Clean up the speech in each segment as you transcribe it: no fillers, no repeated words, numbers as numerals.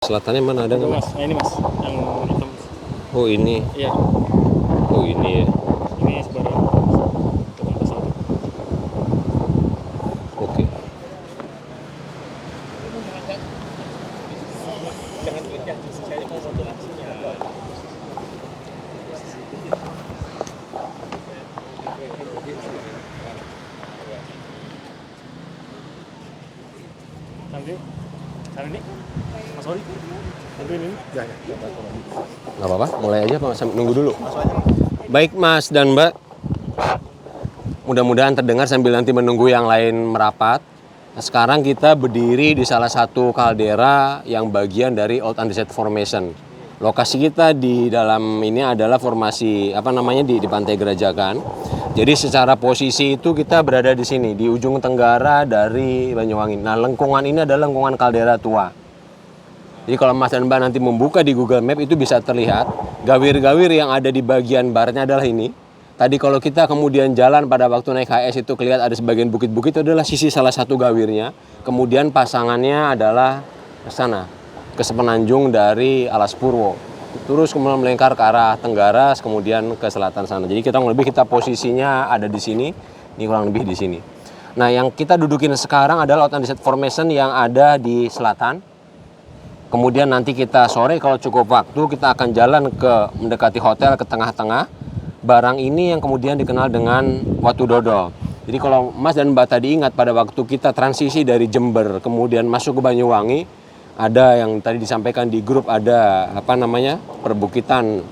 Selatannya mana ada nggak, Mas? Nah, ini mas, yang hitam. Oh ini, Iya, oh ini ya. ini sebarang tukang pesawat. Oke. Jangan pencet, saya mau foto langsung ya. Nanti, sana ini, Mas Ori, nanti ini. Ya, ya. Nggak apa-apa, mulai aja Pak, nunggu dulu. Baik Mas dan Mbak, mudah-mudahan terdengar sambil nanti menunggu yang lain merapat. Nah, sekarang kita berdiri di salah satu kaldera yang bagian dari Old Andesite Formation. Lokasi kita di dalam ini adalah formasi di Pantai Gerajakan. Jadi secara posisi itu kita berada di sini di ujung tenggara dari Banyuwangi. Nah, lengkungan ini adalah lengkungan kaldera tua. Jadi kalau Mas dan Mbak nanti membuka di Google Map itu bisa terlihat gawir-gawir yang ada di bagian baratnya adalah ini. Tadi kalau kita kemudian jalan pada waktu naik HS itu kelihatan ada sebagian bukit-bukit, itu adalah sisi salah satu gawirnya. Kemudian pasangannya adalah ke sana, ke semenanjung dari Alas Purwo. Terus kemudian melingkar ke arah tenggara, kemudian ke selatan sana. Jadi kita posisinya ada di sini, ini kurang lebih di sini. Nah, yang kita dudukin sekarang adalah Old Andesite Formation yang ada di selatan. Kemudian nanti kita sore kalau cukup waktu kita akan jalan ke mendekati hotel ke tengah-tengah. Barang ini yang kemudian dikenal dengan Watu Dodol. Jadi kalau Mas dan Mbak tadi ingat pada waktu kita transisi dari Jember kemudian masuk ke Banyuwangi, ada yang tadi disampaikan di grup ada perbukitan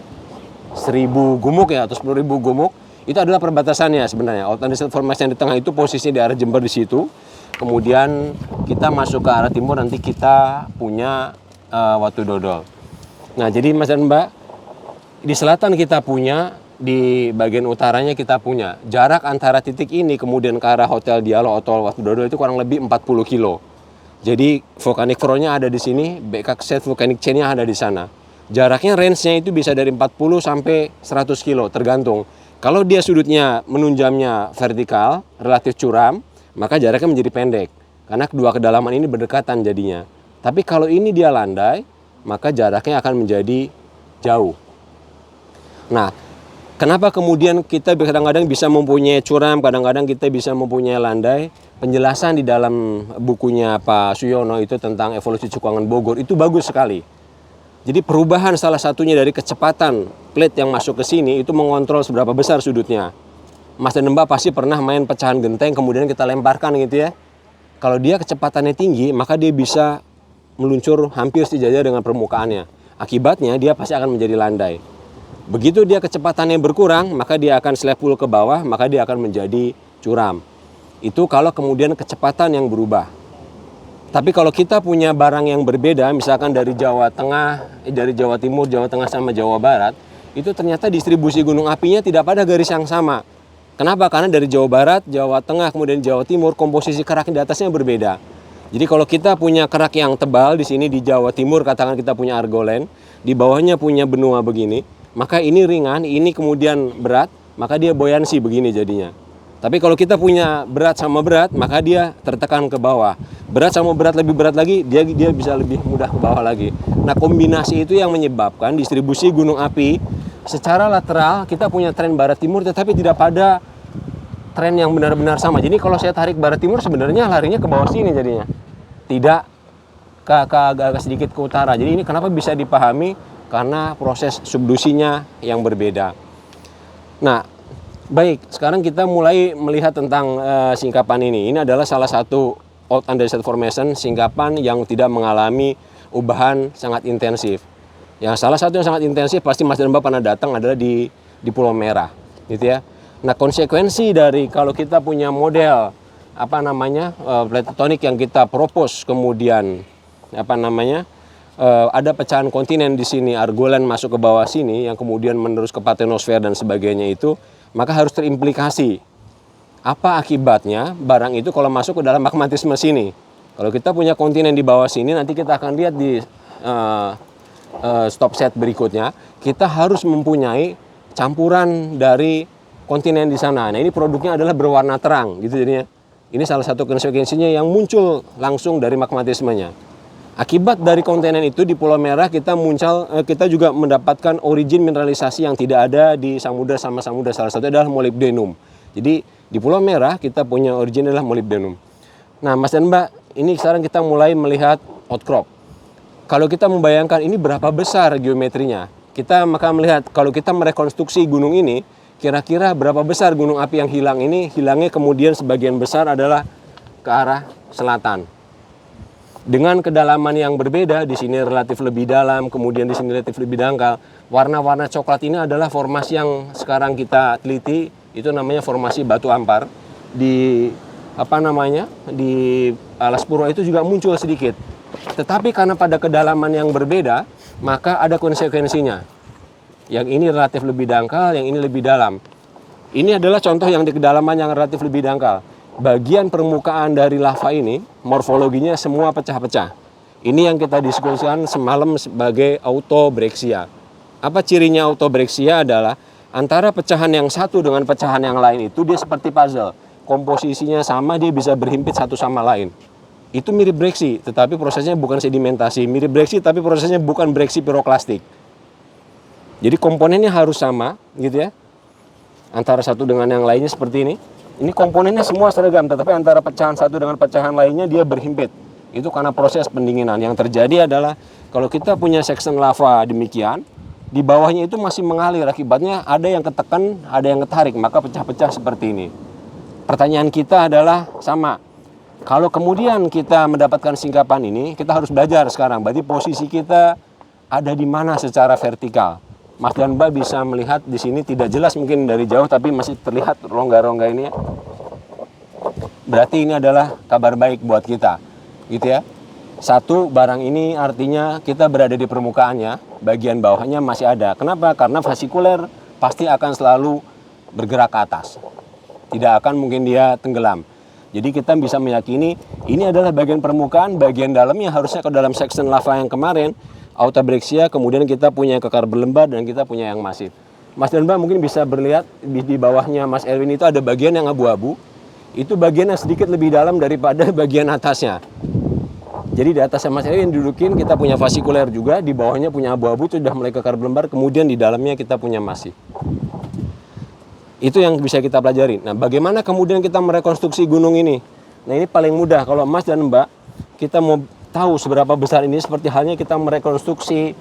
1000 gumuk ya atau 10.000 gumuk. Itu adalah perbatasannya sebenarnya. Old Andesite Formation yang di tengah itu posisinya di arah Jember di situ. Kemudian kita masuk ke arah timur nanti kita punya Watu Dodol. Nah, jadi Mas dan Mbak, di selatan kita punya, di bagian utaranya kita punya. Jarak antara titik ini kemudian ke arah Hotel Dialog atau Watu Dodol itu kurang lebih 40 kilo. Jadi volcanic floor-nya ada di sini, backup set volcanic chain-nya ada di sana. Jaraknya range-nya itu bisa dari 40 sampai 100 kilo tergantung. Kalau dia sudutnya menunjamnya vertikal, relatif curam, maka jaraknya menjadi pendek. Karena kedua kedalaman ini berdekatan jadinya. Tapi kalau ini dia landai, maka jaraknya akan menjadi jauh. Nah, kenapa kemudian kita kadang-kadang bisa mempunyai curam, kadang-kadang kita bisa mempunyai landai? Penjelasan di dalam bukunya Pak Suyono itu tentang evolusi Cukuangan Bogor itu bagus sekali. Jadi perubahan salah satunya dari kecepatan plate yang masuk ke sini itu mengontrol seberapa besar sudutnya. Mas dan Mbak pasti pernah main pecahan genteng kemudian kita lemparkan gitu ya. Kalau dia kecepatannya tinggi, maka dia bisa meluncur hampir sejajar dengan permukaannya. Akibatnya dia pasti akan menjadi landai. Begitu dia kecepatannya berkurang, maka dia akan slepul ke bawah, maka dia akan menjadi curam. Itu kalau kemudian kecepatan yang berubah. Tapi kalau kita punya barang yang berbeda, misalkan dari Jawa Tengah, dari Jawa Timur, Jawa Tengah sama Jawa Barat, itu ternyata distribusi gunung apinya tidak pada garis yang sama. Kenapa? Karena dari Jawa Barat, Jawa Tengah, kemudian Jawa Timur, komposisi kerak di atasnya berbeda. Jadi kalau kita punya kerak yang tebal di sini di Jawa Timur, katakan kita punya Argoland, di bawahnya punya benua begini, maka ini ringan, ini kemudian berat, maka dia buoyancy begini jadinya. Tapi kalau kita punya berat sama berat, maka dia tertekan ke bawah. Berat sama berat lebih berat lagi, dia bisa lebih mudah ke bawah lagi. Nah, kombinasi itu yang menyebabkan distribusi gunung api secara lateral kita punya tren barat timur, tetapi tidak pada tren yang benar-benar sama. Jadi kalau saya tarik barat timur sebenarnya larinya ke bawah sini jadinya. Tidak agak sedikit ke utara. Jadi ini kenapa bisa dipahami? Karena proses subdusinya yang berbeda. Nah, baik, sekarang kita mulai melihat tentang singkapan ini. Ini adalah salah satu Old Andesite Formation, singkapan yang tidak mengalami ubahan sangat intensif. Yang salah satu yang sangat intensif pasti Mas dan Mbak pernah datang adalah di Pulau Merah, gitu ya. Nah, konsekuensi dari kalau kita punya model plate tectonic yang kita propose kemudian ada pecahan kontinen di sini, Argoland masuk ke bawah sini yang kemudian menerus ke Parthenosfer dan sebagainya itu, maka harus terimplikasi. Apa akibatnya barang itu kalau masuk ke dalam magmatisme sini? Kalau kita punya kontinen di bawah sini, nanti kita akan lihat di stop set berikutnya, kita harus mempunyai campuran dari kontinen di sana. Nah, ini produknya adalah berwarna terang gitu jadinya. Ini salah satu konsekuensinya yang muncul langsung dari magmatismenya. Akibat dari kontenen itu di Pulau Merah kita juga mendapatkan origin mineralisasi yang tidak ada di samudra sama samudra. Salah satu adalah molybdenum. Jadi di Pulau Merah kita punya origin adalah molybdenum. Nah, Mas dan Mbak, ini sekarang kita mulai melihat outcrop. Kalau kita membayangkan ini berapa besar geometrinya, kita maka melihat kalau kita merekonstruksi gunung ini, kira-kira berapa besar gunung api yang hilang ini, hilangnya kemudian sebagian besar adalah ke arah selatan. Dengan kedalaman yang berbeda, di sini relatif lebih dalam, kemudian di sini relatif lebih dangkal. Warna-warna coklat ini adalah formasi yang sekarang kita teliti, itu namanya formasi batu ampar. Di Alas Purwo itu juga muncul sedikit. Tetapi karena pada kedalaman yang berbeda, maka ada konsekuensinya. Yang ini relatif lebih dangkal, yang ini lebih dalam. Ini adalah contoh yang di kedalaman yang relatif lebih dangkal. Bagian permukaan dari lava ini, morfologinya semua pecah-pecah. Ini yang kita diskusikan semalam sebagai autobrexia. Apa cirinya autobrexia adalah antara pecahan yang satu dengan pecahan yang lain itu dia seperti puzzle. Komposisinya sama, dia bisa berhimpit satu sama lain. Itu mirip breksi, tetapi prosesnya bukan sedimentasi. Mirip breksi, tapi prosesnya bukan breksi piroklastik. Jadi komponennya harus sama, gitu ya. Antara satu dengan yang lainnya seperti ini. Ini komponennya semua seragam, tetapi antara pecahan satu dengan pecahan lainnya dia berhimpit. Itu karena proses pendinginan. Yang terjadi adalah kalau kita punya section lava demikian, di bawahnya itu masih mengalir. Akibatnya ada yang ketekan, ada yang ketarik, maka pecah-pecah seperti ini. Pertanyaan kita adalah sama. Kalau kemudian kita mendapatkan singkapan ini, kita harus belajar sekarang. Berarti posisi kita ada di mana secara vertikal. Mas dan Mbak bisa melihat di sini tidak jelas mungkin dari jauh, tapi masih terlihat rongga-rongga ini. Berarti ini adalah kabar baik buat kita, gitu ya. Satu, barang ini artinya kita berada di permukaannya, bagian bawahnya masih ada. Kenapa? Karena fasikuler pasti akan selalu bergerak ke atas. Tidak akan mungkin dia tenggelam. Jadi kita bisa meyakini ini adalah bagian permukaan, bagian dalamnya harusnya ke dalam section lava yang kemarin. Autobrexia, kemudian kita punya kekar berlembar dan kita punya yang masif. Mas dan Mbak mungkin bisa berlihat di bawahnya Mas Erwin itu ada bagian yang abu-abu. Itu bagian yang sedikit lebih dalam daripada bagian atasnya. Jadi di atasnya Mas Erwin dudukin kita punya fasikuler juga, di bawahnya punya abu-abu itu sudah mulai kekar berlembar, kemudian di dalamnya kita punya masif. Itu yang bisa kita pelajari. Nah, bagaimana kemudian kita merekonstruksi gunung ini? Nah, ini paling mudah kalau Mas dan Mbak kita mau tahu seberapa besar ini seperti halnya kita merekonstruksi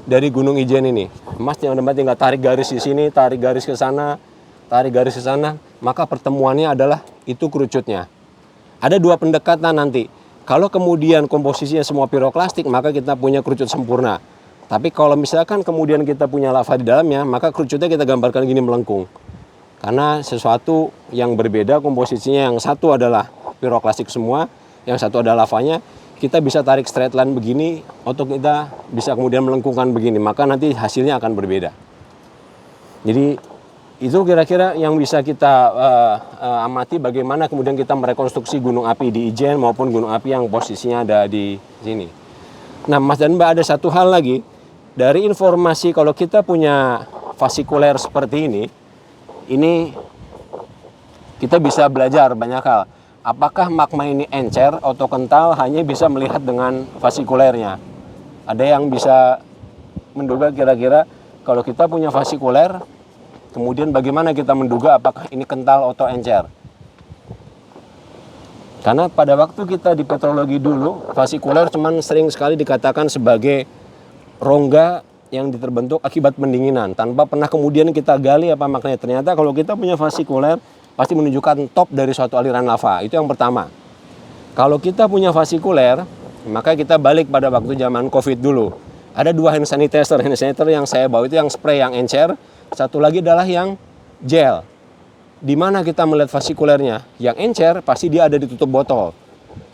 dari Gunung Ijen ini. Mas yang tinggal tarik garis di sini, tarik garis ke sana, tarik garis ke sana, maka pertemuannya adalah itu kerucutnya. Ada dua pendekatan nanti. Kalau kemudian komposisinya semua piroklastik, maka kita punya kerucut sempurna. Tapi kalau misalkan kemudian kita punya lava di dalamnya, maka kerucutnya kita gambarkan gini melengkung. Karena sesuatu yang berbeda komposisinya, yang satu adalah piroklastik semua, yang satu adalah lavanya. Kita bisa tarik straight line begini, atau kita bisa kemudian melengkungkan begini, maka nanti hasilnya akan berbeda. Jadi itu kira-kira yang bisa kita amati bagaimana kemudian kita merekonstruksi gunung api di Ijen maupun gunung api yang posisinya ada di sini. Nah, Mas dan Mbak, ada satu hal lagi. Dari informasi kalau kita punya fasikuler seperti ini kita bisa belajar banyak hal. Apakah magma ini encer atau kental hanya bisa melihat dengan fasikulernya. Ada yang bisa menduga kira-kira kalau kita punya fasikuler, kemudian bagaimana kita menduga apakah ini kental atau encer. Karena pada waktu kita di petrologi dulu, fasikuler cuman sering sekali dikatakan sebagai rongga yang terbentuk akibat pendinginan. Tanpa pernah kemudian kita gali apa maknanya. Ternyata kalau kita punya fasikuler, pasti menunjukkan top dari suatu aliran lava. Itu yang pertama. Kalau kita punya fasikuler, maka kita balik pada waktu zaman COVID dulu. Ada dua hand sanitizer. Hand sanitizer yang saya bawa itu yang spray, yang encer. Satu lagi adalah yang gel. Di mana kita melihat fasikulernya? Yang encer pasti dia ada di tutup botol.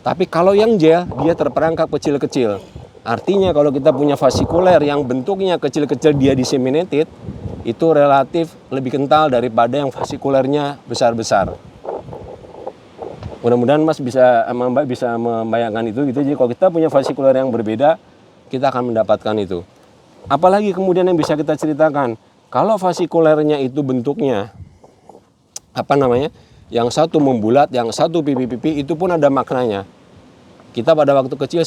Tapi kalau yang gel, dia terperangkap kecil-kecil. Artinya kalau kita punya fasikuler yang bentuknya kecil-kecil, dia disseminated, itu relatif lebih kental daripada yang fasikulernya besar-besar. Mudah-mudahan Mbak bisa membayangkan itu gitu. Jadi kalau kita punya fasikuler yang berbeda, kita akan mendapatkan itu. Apalagi kemudian yang bisa kita ceritakan, kalau fasikulernya itu bentuknya yang satu membulat, yang satu pipi-pipi, itu pun ada maknanya. Kita pada waktu kecil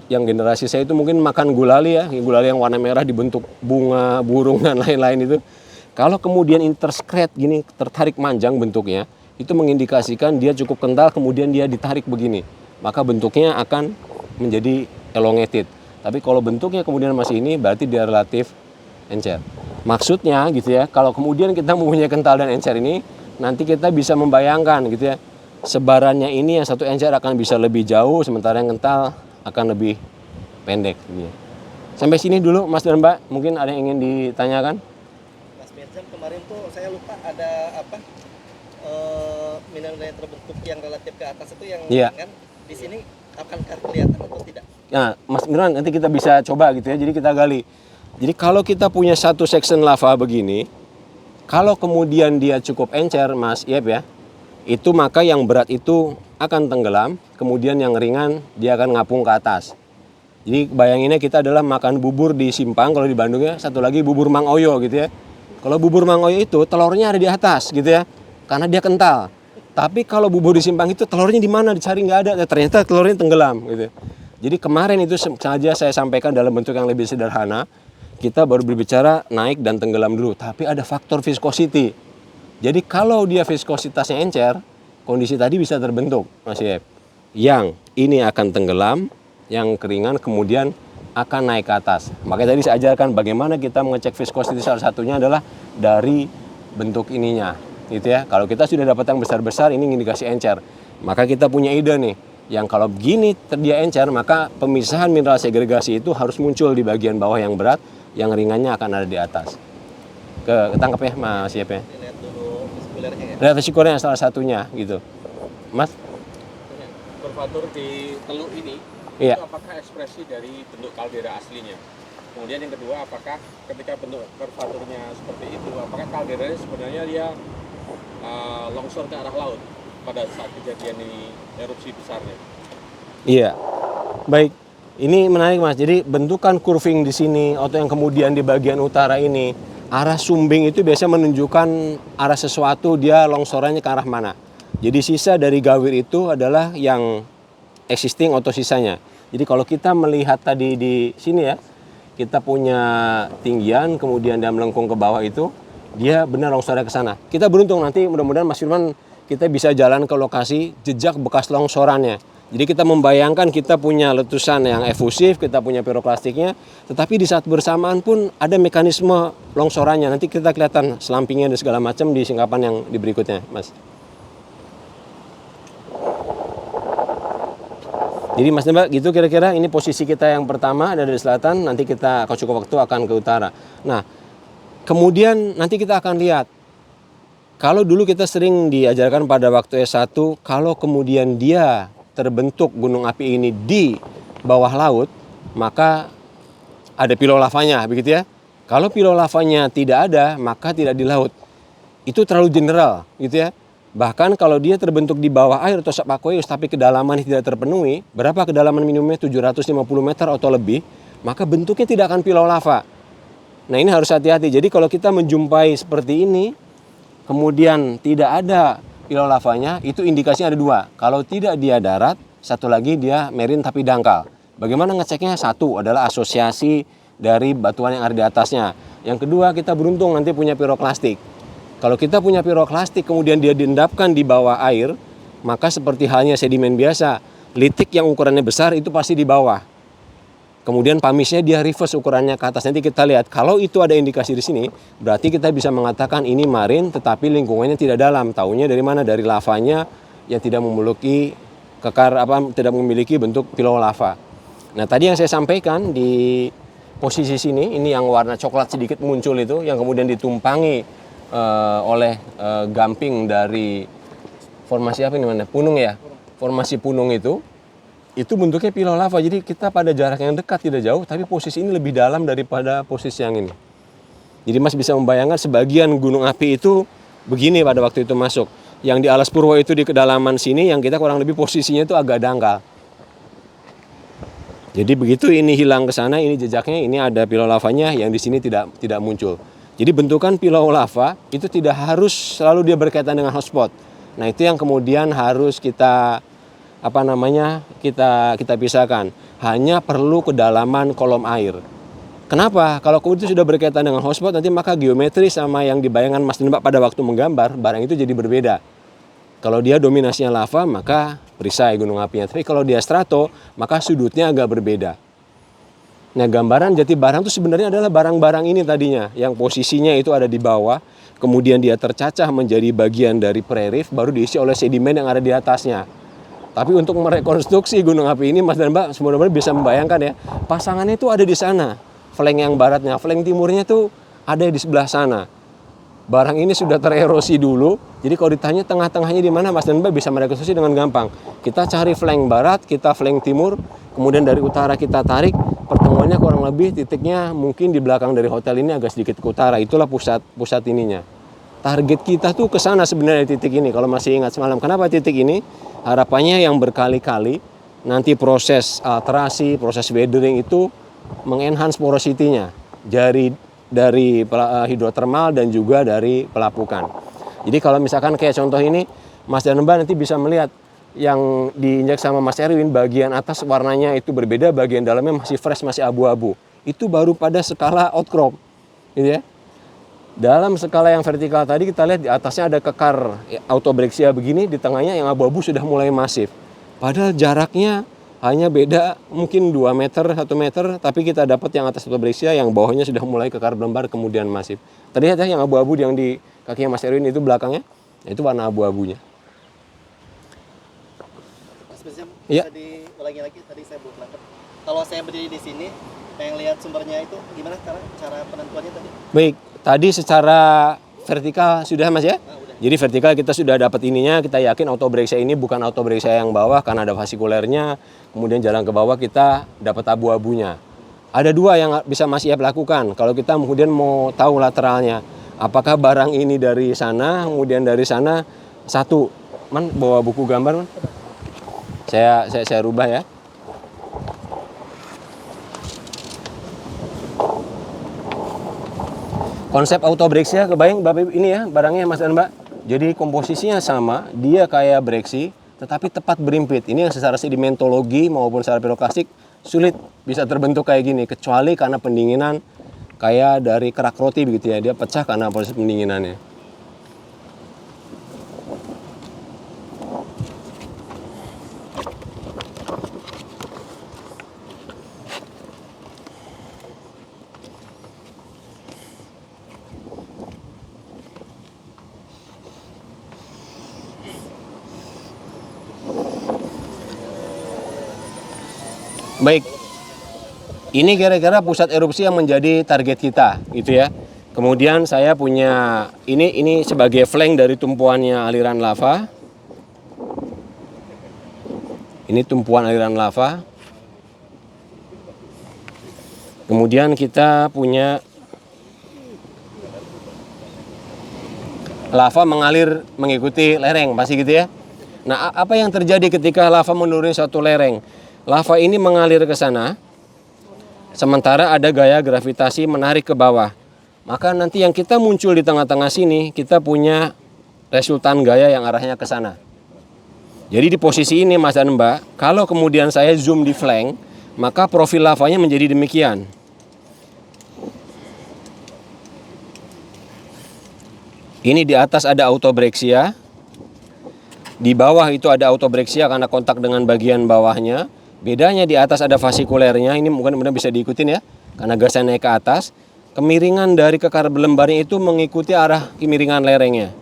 yang generasi saya itu mungkin makan gulali ya, gulali yang warna merah dibentuk bunga, burung dan lain-lain itu. Kalau kemudian interscrete gini tertarik manjang bentuknya, itu mengindikasikan dia cukup kental kemudian dia ditarik begini. Maka bentuknya akan menjadi elongated. Tapi kalau bentuknya kemudian masih ini berarti dia relatif encer. Maksudnya gitu ya, kalau kemudian kita mempunyai kental dan encer ini, nanti kita bisa membayangkan gitu ya, sebarannya ini yang satu encer akan bisa lebih jauh, sementara yang kental akan lebih pendek. Gitu ya. Sampai sini dulu Mas dan Mbak, mungkin ada yang ingin ditanyakan? Mas Mirzam, kemarin tuh saya lupa ada apa mineral yang terbentuk yang relatif ke atas itu yang kan di sini akankah kelihatan atau tidak? Nah, Mas Miran nanti kita bisa coba gitu ya. Jadi kita gali. Jadi kalau kita punya satu section lava begini, kalau kemudian dia cukup encer, Mas Yep ya, itu maka yang berat itu akan tenggelam, kemudian yang ringan dia akan ngapung ke atas. Jadi bayanginnya kita adalah makan bubur di Simpang kalau di Bandung ya, satu lagi bubur Mang Oyo gitu ya. Kalau bubur Mang Oyo itu telurnya ada di atas gitu ya, karena dia kental. Tapi kalau bubur di Simpang itu telurnya di mana dicari nggak ada, ternyata telurnya tenggelam gitu. Jadi kemarin itu saja saya sampaikan dalam bentuk yang lebih sederhana. Kita baru berbicara naik dan tenggelam dulu, tapi ada faktor viscosity. Jadi kalau dia viskositasnya encer, kondisi tadi bisa terbentuk, Mas Yep. Yang ini akan tenggelam, yang keringan kemudian akan naik ke atas. Makanya tadi saya ajarkan bagaimana kita mengecek viskosity, salah satunya adalah dari bentuk ininya. Gitu ya. Kalau kita sudah dapat yang besar-besar, ini indikasi encer. Maka kita punya ide nih, yang kalau begini dia encer, maka pemisahan mineral segregasi itu harus muncul di bagian bawah yang berat, yang ringannya akan ada di atas. Ketangkep ya Mas Yep ya? Lihat dulu vesicularnya ya. Lihat vesicularnya salah satunya gitu. Mas? Kurvatur di teluk ini, Iya. itu apakah ekspresi dari bentuk kaldera aslinya? Kemudian yang kedua, apakah ketika bentuk kurvaturnya seperti itu, apakah kalderanya sebenarnya dia longsor ke arah laut pada saat kejadian ini erupsi besarnya? Iya. Baik. Ini menarik Mas. Jadi bentukan curving di sini atau yang kemudian di bagian utara ini, arah sumbing itu biasanya menunjukkan arah sesuatu dia longsorannya ke arah mana. Jadi sisa dari gawir itu adalah yang existing atau sisanya. Jadi kalau kita melihat tadi di sini ya, kita punya tinggian kemudian dia melengkung ke bawah itu, dia benar longsornya ke sana. Kita beruntung nanti mudah-mudahan Mas Firman kita bisa jalan ke lokasi jejak bekas longsorannya. Jadi kita membayangkan kita punya letusan yang efusif, kita punya piroklastiknya, tetapi di saat bersamaan pun ada mekanisme longsorannya. Nanti kita kelihatan selampingnya dan segala macam di singkapan yang di berikutnya, Mas. Jadi Mas Mbak, gitu kira-kira ini posisi kita yang pertama ada di selatan, nanti kita kalau cukup waktu akan ke utara. Nah, kemudian nanti kita akan lihat, kalau dulu kita sering diajarkan pada waktu S1, kalau kemudian dia terbentuk gunung api ini di bawah laut, maka ada pilau lavanya, begitu ya. Kalau pilau lavanya tidak ada, maka tidak di laut. Itu terlalu general, gitu ya. Bahkan kalau dia terbentuk di bawah air atau subaqueous tapi kedalaman tidak terpenuhi, berapa kedalaman minimumnya 750 meter atau lebih, maka bentuknya tidak akan pilau lava. Nah, ini harus hati-hati. Jadi kalau kita menjumpai seperti ini, kemudian tidak ada pilau lavanya, itu indikasinya ada dua. Kalau tidak dia darat, satu lagi dia marine tapi dangkal. Bagaimana ngeceknya? Satu adalah asosiasi dari batuan yang ada di atasnya. Yang kedua, kita beruntung nanti punya piroklastik. Kalau kita punya piroklastik kemudian dia diendapkan di bawah air, maka seperti halnya sedimen biasa, litik yang ukurannya besar itu pasti di bawah. Kemudian pamisnya dia reverse ukurannya ke atas. Nanti kita lihat kalau itu ada indikasi di sini, berarti kita bisa mengatakan ini marine tetapi lingkungannya tidak dalam. Taunya dari mana? Dari lavanya yang tidak memiliki tidak memiliki bentuk pilau lava. Nah, tadi yang saya sampaikan di posisi sini, ini yang warna coklat sedikit muncul itu, yang kemudian ditumpangi oleh gamping dari formasi apa ini mana? Punung ya. Formasi punung itu bentuknya pilau lava. Jadi kita pada jarak yang dekat tidak jauh, tapi posisi ini lebih dalam daripada posisi yang ini. Jadi Mas bisa membayangkan sebagian gunung api itu begini pada waktu itu masuk. Yang di Alas Purwo itu di kedalaman sini, yang kita kurang lebih posisinya itu agak dangkal. Jadi begitu ini hilang ke sana, ini jejaknya, ini ada pilau lavanya yang di sini tidak muncul. Jadi bentukan pilau lava itu tidak harus selalu dia berkaitan dengan hotspot. Nah, itu yang kemudian harus kita kita pisahkan. Hanya perlu kedalaman kolom air. Kenapa? Kalau itu sudah berkaitan dengan hotspot, nanti maka geometri sama yang dibayangkan Mas Mbak pada waktu menggambar, barang itu jadi berbeda. Kalau dia dominasinya lava, maka perisai gunung apinya. Tapi kalau dia strato, maka sudutnya agak berbeda. Nah, gambaran jati barang itu sebenarnya adalah barang-barang ini tadinya, yang posisinya itu ada di bawah, kemudian dia tercacah menjadi bagian dari prerif, baru diisi oleh sedimen yang ada di atasnya. Tapi untuk merekonstruksi gunung api ini, Mas dan Mbak semoga bisa membayangkan ya, pasangannya itu ada di sana. Flank yang baratnya, flank timurnya itu ada di sebelah sana. Barang ini sudah tererosi dulu, jadi kalau ditanya tengah-tengahnya di mana, Mas dan Mbak bisa merekonstruksi dengan gampang. Kita cari flank barat, kita flank timur, kemudian dari utara kita tarik, pertemuannya kurang lebih titiknya mungkin di belakang dari hotel ini agak sedikit ke utara, itulah pusat ininya. Target kita tuh ke sana sebenarnya titik ini, kalau masih ingat semalam. Kenapa titik ini? Harapannya yang berkali-kali nanti proses alterasi, proses weathering itu mengenhance porosity-nya dari hidrotermal dan juga dari pelapukan. Jadi kalau misalkan kayak contoh ini, Mas dan Mbak nanti bisa melihat yang diinjak sama Mas Erwin, bagian atas warnanya itu berbeda, bagian dalamnya masih fresh, masih abu-abu. Itu baru pada skala outcrop, gitu ya. Dalam skala yang vertikal tadi kita lihat di atasnya ada kekar autobrexia begini, di tengahnya yang abu-abu sudah mulai masif. Padahal jaraknya hanya beda mungkin 2 meter, 1 meter, tapi kita dapat yang atas autobrexia, yang bawahnya sudah mulai kekar berlembar kemudian masif. Terlihat ya yang abu-abu yang di kakinya Mas Erwin itu belakangnya, itu warna abu-abunya. Bisa diulangi lagi, tadi saya belum nangkep. Kalau saya berdiri di sini, pengen lihat sumbernya itu gimana cara penentuannya tadi? Baik, tadi secara vertikal sudah Mas ya? Udah. Jadi vertikal kita sudah dapat ininya, kita yakin autobrexia ini bukan autobrexia yang bawah karena ada fasikulernya. Kemudian jalan ke bawah kita dapat abu-abunya. Ada dua yang bisa Mas Iap lakukan. Kalau kita kemudian mau tahu lateralnya, apakah barang ini dari sana, kemudian dari sana satu. Man, bawa buku gambar, man. Saya rubah ya. Konsep autobrexia kebayang Bapak ini ya barangnya Mas dan Mbak. Jadi komposisinya sama, dia kayak breksi tetapi tepat berimpit. Ini yang secara sedimentologi maupun secara piroklastik sulit bisa terbentuk kayak gini kecuali karena pendinginan kayak dari kerak roti begitu ya, dia pecah karena proses pendinginannya. Baik, ini kira-kira pusat erupsi yang menjadi target kita, gitu ya. Kemudian saya punya ini sebagai flank dari tumpuannya aliran lava. Ini tumpuan aliran lava. Kemudian kita punya lava mengalir mengikuti lereng, pasti gitu ya. Nah, apa yang terjadi ketika lava menuruni suatu lereng? Lava ini mengalir ke sana, sementara ada gaya gravitasi menarik ke bawah. Maka nanti yang kita muncul di tengah-tengah sini, kita punya resultan gaya yang arahnya ke sana. Jadi di posisi ini Mas dan Mbak, kalau kemudian saya zoom di flank, maka profil lavanya menjadi demikian. Ini di atas ada autobrexia, di bawah itu ada autobrexia karena kontak dengan bagian bawahnya. Bedanya di atas ada fasikulernya, ini mungkin bisa diikutin ya, karena gasnya naik ke atas. Kemiringan dari kekar berlembarnya itu mengikuti arah kemiringan lerengnya.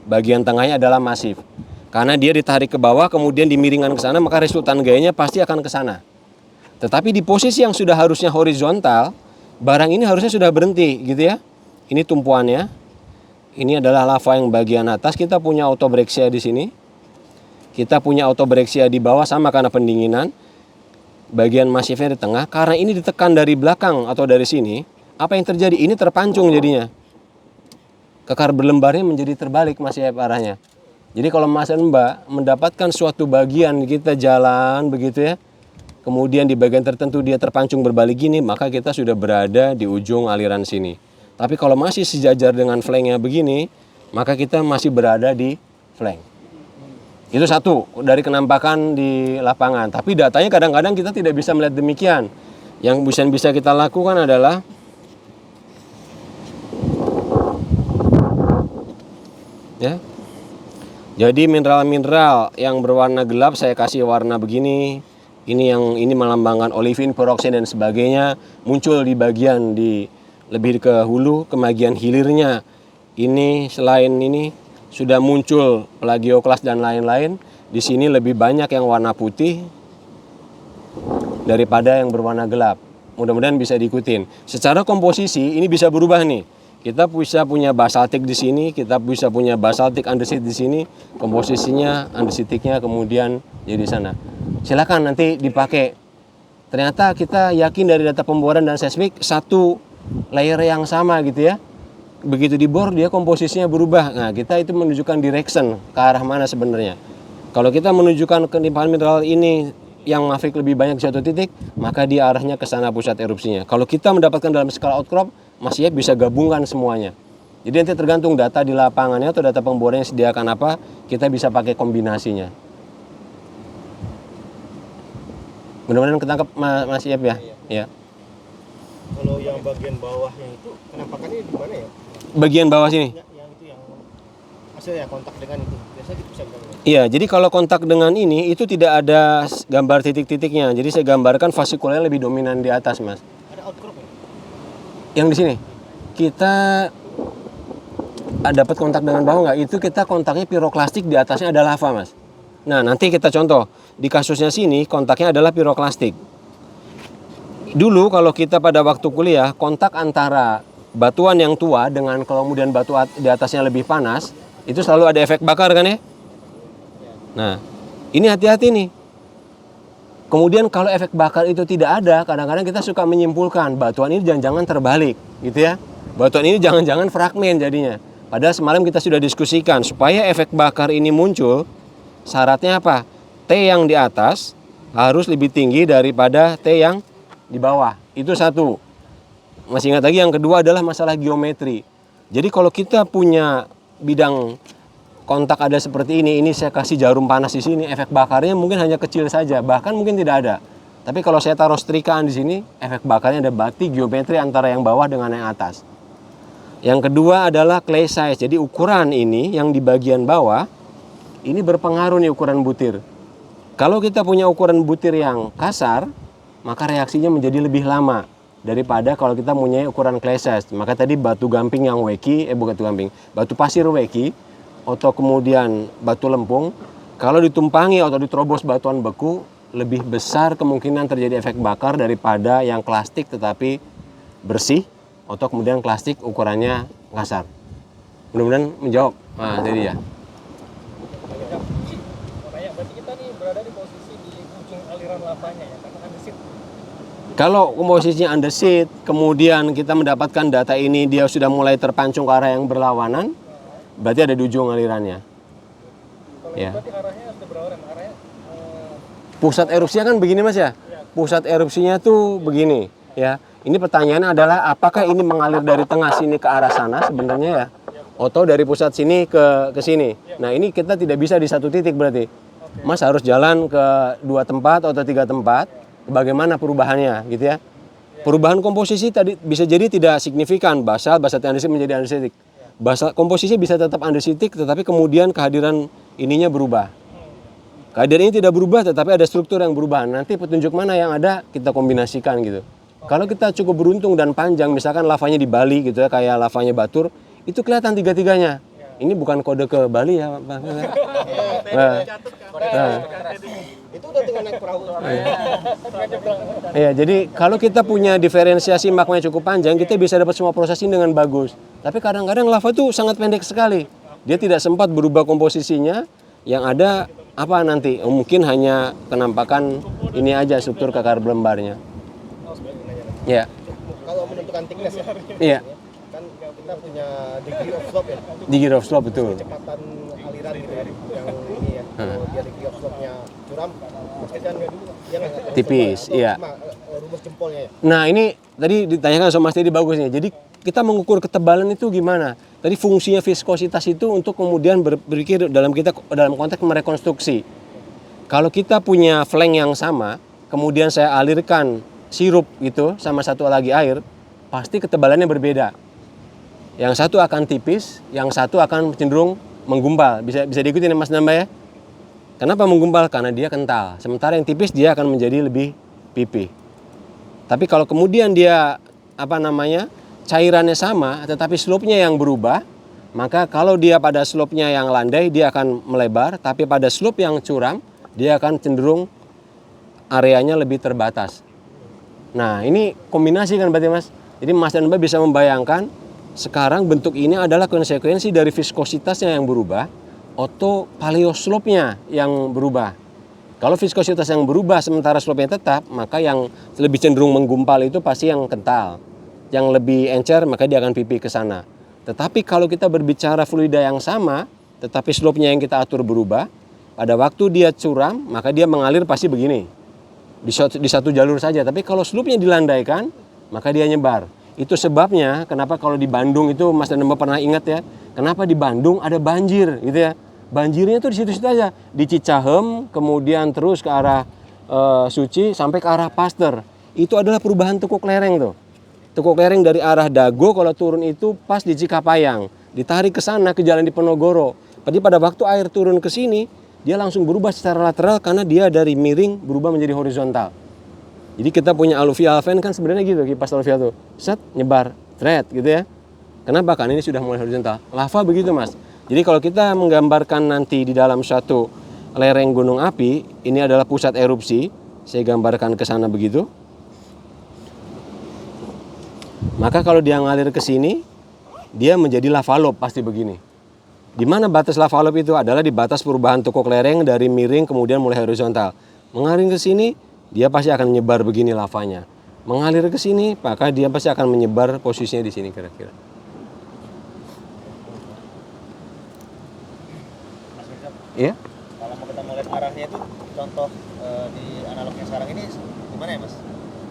Bagian tengahnya adalah masif. Karena dia ditarik ke bawah, kemudian dimiringkan ke sana, maka resultan gayanya pasti akan ke sana. Tetapi di posisi yang sudah harusnya horizontal, barang ini harusnya sudah berhenti, gitu ya. Ini tumpuannya. Ini adalah lava yang bagian atas, kita punya autobrexia di sini. Kita punya autobrexia di bawah sama karena pendinginan. Bagian masifnya di tengah. Karena ini ditekan dari belakang atau dari sini, apa yang terjadi? Ini terpancung jadinya. Kekar berlembarnya menjadi terbalik masih arahnya. Jadi kalau Mas dan Mbak mendapatkan suatu bagian kita jalan begitu ya, kemudian di bagian tertentu dia terpancung berbalik gini, maka kita sudah berada di ujung aliran sini. Tapi kalau masih sejajar dengan flanknya begini, maka kita masih berada di flank. Itu satu dari kenampakan di lapangan. Tapi datanya kadang-kadang kita tidak bisa melihat demikian. Yang bisa kita lakukan adalah ya. Jadi mineral-mineral yang berwarna gelap saya kasih warna begini. Ini melambangkan olivin, peroksin dan sebagainya, muncul di bagian lebih ke hulu, ke bagian hilirnya. Ini selain ini sudah muncul plagioklas dan lain-lain. Di sini lebih banyak yang warna putih daripada yang berwarna gelap. Mudah-mudahan bisa diikutin. Secara komposisi ini bisa berubah nih. Kita bisa punya basaltik di sini, kita bisa punya basaltik andesit di sini. Komposisinya, andesitiknya kemudian jadi sana. Silakan nanti dipakai. Ternyata kita yakin dari data pemboran dan seismik satu layer yang sama gitu ya. Begitu dibor dia komposisinya berubah. Nah, kita itu menunjukkan direction ke arah mana sebenarnya. Kalau kita menunjukkan kelimpahan mineral ini yang mafik lebih banyak di suatu titik, maka dia arahnya ke sana pusat erupsinya. Kalau kita mendapatkan dalam skala outcrop, Mas Yep bisa gabungkan semuanya. Jadi nanti tergantung data di lapangannya atau data pemboran yang sediakan apa, kita bisa pakai kombinasinya. Mudah-mudahan ketangkep Mas Yep ya. Ya. Kalau yang bagian bawahnya itu penampakannya di mana ya? Bagian bawah sini. Yang itu yang hasilnya kontak dengan itu. Biasanya itu bisa bilang. Iya, jadi kalau kontak dengan ini itu tidak ada gambar titik-titiknya. Jadi saya gambarkan fasikularnya lebih dominan di atas, Mas. Ada outcrop ya? Yang di sini kita dapat kontak dengan bawah nggak? Itu kita kontaknya piroklastik, di atasnya ada lava, Mas. Nah, nanti kita contoh di kasusnya sini kontaknya adalah piroklastik. Dulu kalau kita pada waktu kuliah kontak antara batuan yang tua dengan kemudian batu di atasnya lebih panas, itu selalu ada efek bakar kan ya? Nah, ini hati-hati nih. Kemudian kalau efek bakar itu tidak ada, kadang-kadang kita suka menyimpulkan batuan ini jangan-jangan terbalik, gitu ya. Batuan ini jangan-jangan fragmen jadinya. Padahal semalam kita sudah diskusikan, supaya efek bakar ini muncul, syaratnya apa? T yang di atas harus lebih tinggi daripada T yang di bawah. Itu satu. Masih ingat lagi yang kedua adalah masalah geometri. Jadi kalau kita punya bidang kontak ada seperti ini saya kasih jarum panas di sini, efek bakarnya mungkin hanya kecil saja, bahkan mungkin tidak ada. Tapi kalau saya taruh setrikaan di sini, efek bakarnya ada berarti geometri antara yang bawah dengan yang atas. Yang kedua adalah clay size. Jadi ukuran ini yang di bagian bawah ini berpengaruh nih ukuran butir. Kalau kita punya ukuran butir yang kasar, maka reaksinya menjadi lebih lama daripada kalau kita punya ukuran clay size. Maka tadi batu gamping yang weki, batu pasir weki, atau kemudian batu lempung, kalau ditumpangi atau diterobos batuan beku, lebih besar kemungkinan terjadi efek bakar daripada yang plastik tetapi bersih, atau kemudian plastik ukurannya kasar. Mudah-mudahan menjawab. Nah, jadi ya. Berarti kita nih berada di posisi di ujung aliran lavanya ya, karena andesit. Kalau komposisinya andesit, kemudian kita mendapatkan data ini dia sudah mulai terpancung ke arah yang berlawanan, berarti ada di ujung alirannya. Kalau Ya. berarti arahnya sudah berlawanan, arahnya Pusat erupsinya kan begini Mas ya. Pusat erupsinya tuh begini ya. Ini pertanyaannya adalah apakah ini mengalir dari tengah sini ke arah sana sebenarnya ya, atau dari pusat sini ke sini. Nah ini kita tidak bisa di satu titik berarti. Mas harus jalan ke 2 tempat atau 3 tempat. Bagaimana perubahannya gitu ya. Perubahan komposisi tadi bisa jadi tidak signifikan, basalt andesit menjadi andesitik. Komposisi bisa tetap andesitik tetapi kemudian kehadiran ininya berubah. Kehadiran ini tidak berubah tetapi ada struktur yang berubah. Nanti petunjuk mana yang ada kita kombinasikan gitu. Kalau kita cukup beruntung dan panjang, misalkan lavanya di Bali gitu ya, kayak lavanya Batur, itu kelihatan tiga-tiganya. Ini bukan kode ke Bali ya, Pak. itu udah tinggal naik perahu. Iya, jadi kalau kita punya diferensiasi magmanya cukup panjang, kita bisa dapat semua proses ini dengan bagus. Tapi kadang-kadang lava itu sangat pendek sekali. Dia tidak sempat berubah komposisinya, yang ada apa nanti? Mungkin hanya kenampakan ini aja struktur kakar belembarnya. Ya. Kalau menentukan thickness ya. Iya. Kan kita punya degree of slope ya. Degree of slope betul. Kecepatan aliran gitu ya. Yang ini ya. Kalau dia degree of slope-nya curam, pasti kan dia nggak Tipis, iya. rumus jempolnya ya. Nah ini tadi ditanyakan sama Mas Teddy bagus nih. Jadi kita mengukur ketebalan itu gimana? Tadi fungsinya viskositas itu untuk kemudian berpikir dalam konteks merekonstruksi. Kalau kita punya flank yang sama, kemudian saya alirkan sirup gitu sama satu lagi air, pasti ketebalannya berbeda. Yang satu akan tipis, yang satu akan cenderung menggumpal. Bisa diikuti Mas Namba ya? Kenapa menggumpal? Karena dia kental. Sementara yang tipis dia akan menjadi lebih pipih. Tapi kalau kemudian dia cairannya sama, tetapi slope-nya yang berubah, maka kalau dia pada slope-nya yang landai dia akan melebar, tapi pada slope yang curam dia akan cenderung areanya lebih terbatas. Nah, ini kombinasi kan berarti Mas. Jadi Mas dan Mbak bisa membayangkan sekarang bentuk ini adalah konsekuensi dari viskositasnya yang berubah atau paleoslope-nya yang berubah. Kalau viskositas yang berubah sementara slope-nya tetap, maka yang lebih cenderung menggumpal itu pasti yang kental. Yang lebih encer maka dia akan pipih ke sana. Tetapi kalau kita berbicara fluida yang sama, tetapi slope-nya yang kita atur berubah, pada waktu dia curam maka dia mengalir pasti begini. Di satu jalur saja. Tapi kalau slope-nya dilandaikan, maka dia nyebar. Itu sebabnya kenapa kalau di Bandung itu Mas dan Mbak pernah ingat ya, kenapa di Bandung ada banjir gitu ya. Banjirnya tuh di situ-situ aja, di Cicahem, kemudian terus ke arah Suci sampai ke arah Pasteur. Itu adalah perubahan tekuk lereng tuh. Tekuk lereng dari arah Dago kalau turun itu pas di Cikapayang, ditarik ke sana ke Jalan Diponegoro. Jadi pada waktu air turun ke sini, dia langsung berubah secara lateral karena dia dari miring berubah menjadi horizontal. Jadi kita punya alluvial fan kan sebenarnya gitu, kipas alluvial tuh, set nyebar, thread gitu ya. Kenapa? Karena ini sudah mulai horizontal. Lava begitu Mas. Jadi kalau kita menggambarkan nanti di dalam suatu lereng gunung api, ini adalah pusat erupsi. Saya gambarkan ke sana begitu. Maka kalau dia ngalir ke sini, dia menjadi lava lobe pasti begini. Di mana batas lava lobe itu adalah di batas perubahan tekuk lereng dari miring kemudian mulai horizontal. Mengalir ke sini, dia pasti akan menyebar begini lavanya. Mengalir ke sini, maka dia pasti akan menyebar posisinya di sini kira-kira. Iya? Kalau mau kita melihat arahnya itu contoh di analognya sekarang ini gimana ya Mas?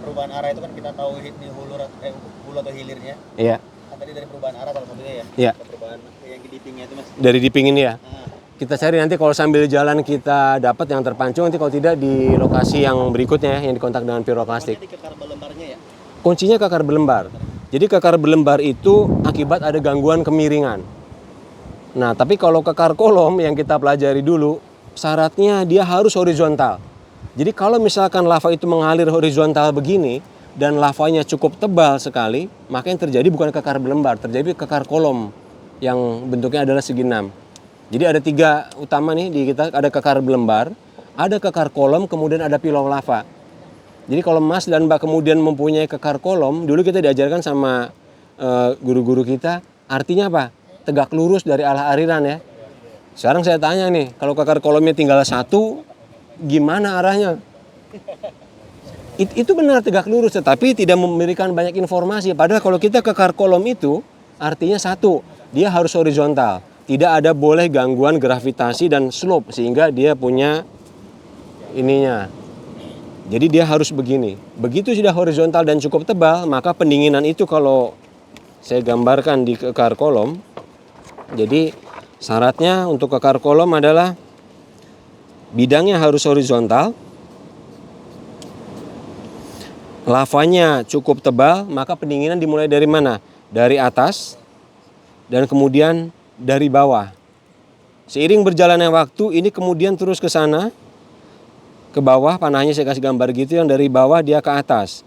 Perubahan arah itu kan kita tahu ini hulu atau hilirnya. Iya. Kan tadi dari perubahan arah salah satunya ya. Iya. Perubahan yang dippingnya itu Mas. Dari dipping ini ya. Nah, Kita cari nanti kalau sambil jalan kita dapat yang terpancung, nanti kalau tidak di lokasi yang berikutnya yang dikontak dengan piroklastik. jadi kekar belembarnya ya. Kuncinya kekar belembar. Jadi kekar belembar itu akibat ada gangguan kemiringan. Nah, tapi kalau kekar kolom yang kita pelajari dulu, syaratnya dia harus horizontal. Jadi kalau misalkan lava itu mengalir horizontal begini dan lavanya cukup tebal sekali, maka yang terjadi bukan kekar belembar, terjadi kekar kolom yang bentuknya adalah segi 6. Jadi ada 3 utama nih di kita, ada kekar belembar, ada kekar kolom, kemudian ada pilau lava. Jadi kalau Mas dan Mbak kemudian mempunyai kekar kolom, dulu kita diajarkan sama guru-guru kita, artinya apa? Tegak lurus dari arah aliran ya. Sekarang saya tanya nih, kalau kekar kolomnya tinggal 1, gimana arahnya? Itu benar tegak lurus, tetapi tidak memberikan banyak informasi. Padahal kalau kita kekar kolom itu, artinya 1, dia harus horizontal. Tidak ada boleh gangguan gravitasi dan slope, sehingga dia punya ininya. Jadi dia harus begini. Begitu sudah horizontal dan cukup tebal, maka pendinginan itu kalau saya gambarkan di kekar kolom, jadi syaratnya untuk kekar kolom adalah bidangnya harus horizontal, lavanya cukup tebal, maka pendinginan dimulai dari mana? Dari atas dan kemudian dari bawah. Seiring berjalannya waktu, ini kemudian terus ke sana, ke bawah, panahnya saya kasih gambar gitu, yang dari bawah dia ke atas.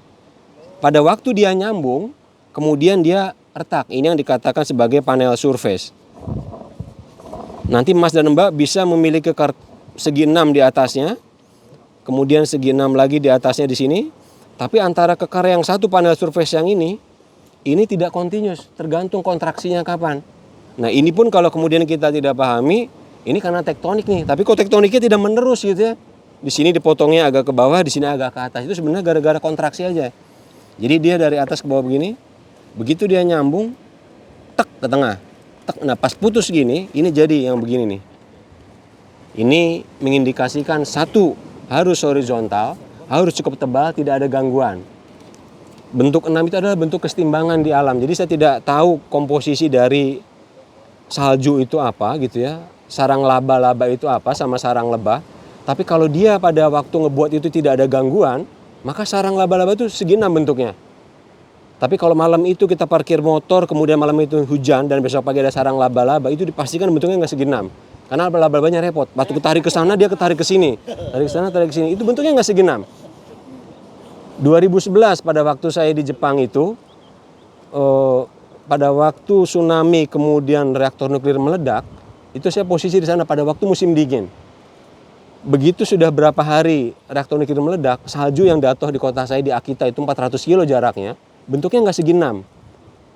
Pada waktu dia nyambung, kemudian dia retak. Ini yang dikatakan sebagai panel surface. Nanti Mas dan Mbak bisa memiliki segi 6 di atasnya, kemudian segi 6 lagi di atasnya di sini. Tapi antara kekar yang satu panel surface yang ini tidak continuous, tergantung kontraksinya kapan. Nah ini pun kalau kemudian kita tidak pahami, ini karena tektonik nih. Tapi kok tektoniknya tidak menerus gitu ya. Di sini dipotongnya agak ke bawah, di sini agak ke atas. Itu sebenarnya gara-gara kontraksi aja. Jadi dia dari atas ke bawah begini. Begitu dia nyambung, tek ke tengah. Tek. Nah pas putus gini, ini jadi yang begini nih. Ini mengindikasikan 1 harus horizontal, harus cukup tebal, tidak ada gangguan. bentuk 6 itu adalah bentuk kesetimbangan di alam. Jadi saya tidak tahu komposisi dari salju itu apa gitu ya, sarang laba-laba itu apa sama sarang lebah. Tapi kalau dia pada waktu ngebuat itu tidak ada gangguan, maka sarang laba-laba itu segi 6 bentuknya. Tapi kalau malam itu kita parkir motor, kemudian malam itu hujan dan besok pagi ada sarang laba-laba, itu dipastikan bentuknya nggak segi 6. Karena laba-labanya repot. Waktu ketarik ke sana dia ketarik ke sini, tarik ke sana, tarik ke sini. Itu bentuknya nggak segi 6. 2011 pada waktu saya di Jepang itu, pada waktu tsunami kemudian reaktor nuklir meledak, itu saya posisi di sana pada waktu musim dingin. Begitu sudah berapa hari reaktor nuklir meledak, salju yang jatuh di kota saya di Akita itu 400 kilo jaraknya, bentuknya nggak segi 6.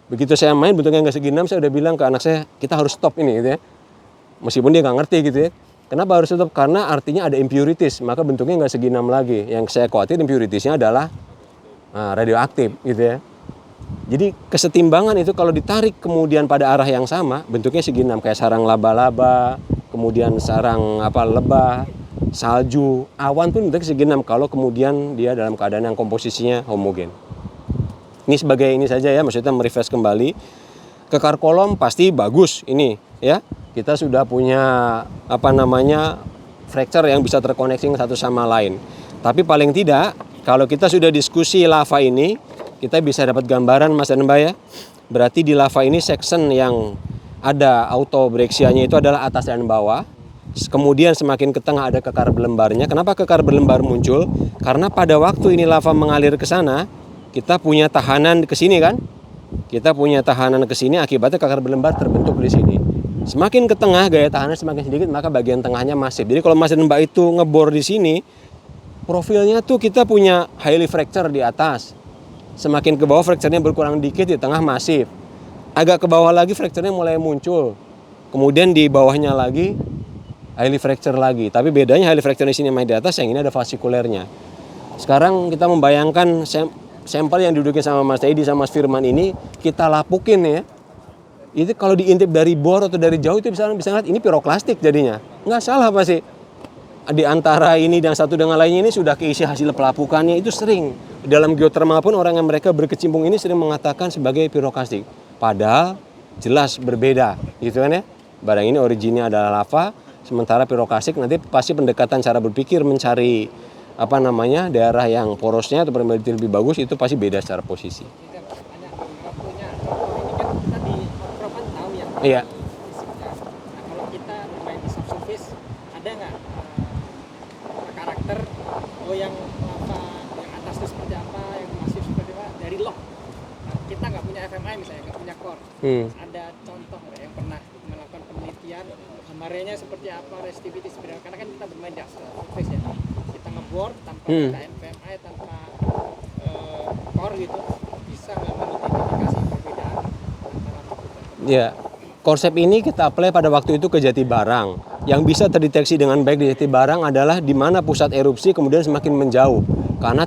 Begitu saya main bentuknya nggak segi 6, saya udah bilang ke anak saya, kita harus stop ini gitu ya. Meskipun dia nggak ngerti gitu ya. Kenapa harus stop? Karena artinya ada impurities, maka bentuknya nggak segi 6 lagi. Yang saya khawatir impuritiesnya adalah radioaktif gitu ya. Jadi kesetimbangan itu kalau ditarik kemudian pada arah yang sama, bentuknya segi 6, kayak sarang laba-laba, kemudian sarang lebah, salju, awan pun bentuknya segi 6 kalau kemudian dia dalam keadaan yang komposisinya homogen. Ini sebagai ini saja ya, maksudnya merefresh kembali. Kekar kolom pasti bagus ini ya. Kita sudah punya fracture yang bisa terkoneksi satu sama lain. Tapi paling tidak kalau kita sudah diskusi lava ini, kita bisa dapat gambaran Mas dan Mbak ya. Berarti di lava ini section yang ada autobreksianya itu adalah atas dan bawah. Kemudian semakin ke tengah ada kekar berlembarnya. Kenapa kekar berlembar muncul? Karena pada waktu ini lava mengalir ke sana, kita punya tahanan ke sini kan? Kita punya tahanan ke sini, akibatnya kekar berlembar terbentuk di sini. Semakin ke tengah gaya tahanan semakin sedikit, maka bagian tengahnya masif. Jadi kalau Mas dan Mbak itu ngebor di sini, profilnya tuh kita punya highly fracture di atas. Semakin ke bawah fracture-nya berkurang dikit, di tengah masif. Agak ke bawah lagi fracture-nya mulai muncul. Kemudian di bawahnya lagi highly fracture lagi. Tapi bedanya highly fracture di sini sama di atas, yang ini ada vasikulernya. Sekarang kita membayangkan sampel yang didudukin sama Mas Edi sama Mas Firman ini, kita lapukin ya. Itu kalau diintip dari bor atau dari jauh itu bisa lihat ini piroklastik jadinya. Nggak salah pasti. Di antara ini dan satu dengan lainnya ini sudah keisi hasil pelapukannya, itu sering. Dalam geotermal pun orang yang mereka berkecimpung ini sering mengatakan sebagai piroklastik. Padahal jelas berbeda gitu kan ya. Barang ini originnya adalah lava, sementara piroklastik nanti pasti pendekatan cara berpikir mencari daerah yang porosnya atau permeability lebih bagus, itu pasti beda secara posisi. Iya. Nah, kalau kita bermain di subsurface, ada nggak karakter yang lava yang atas itu seperti apa, yang masif seperti apa dari log? Nah, kita nggak punya FMI misalnya, nggak punya core. Ada contoh nggak yang pernah melakukan penelitian gambarnya seperti apa, resistivity seperti apa? Karena kan kita bermain di subsurface ya, kita ngebor tanpa FMI, tanpa core gitu, bisa nggak mengidentifikasi perbedaan antara lava? Ya. Konsep ini kita apply pada waktu itu ke Jatibarang. Yang bisa terdeteksi dengan baik di Jatibarang adalah di mana pusat erupsi kemudian semakin menjauh. Karena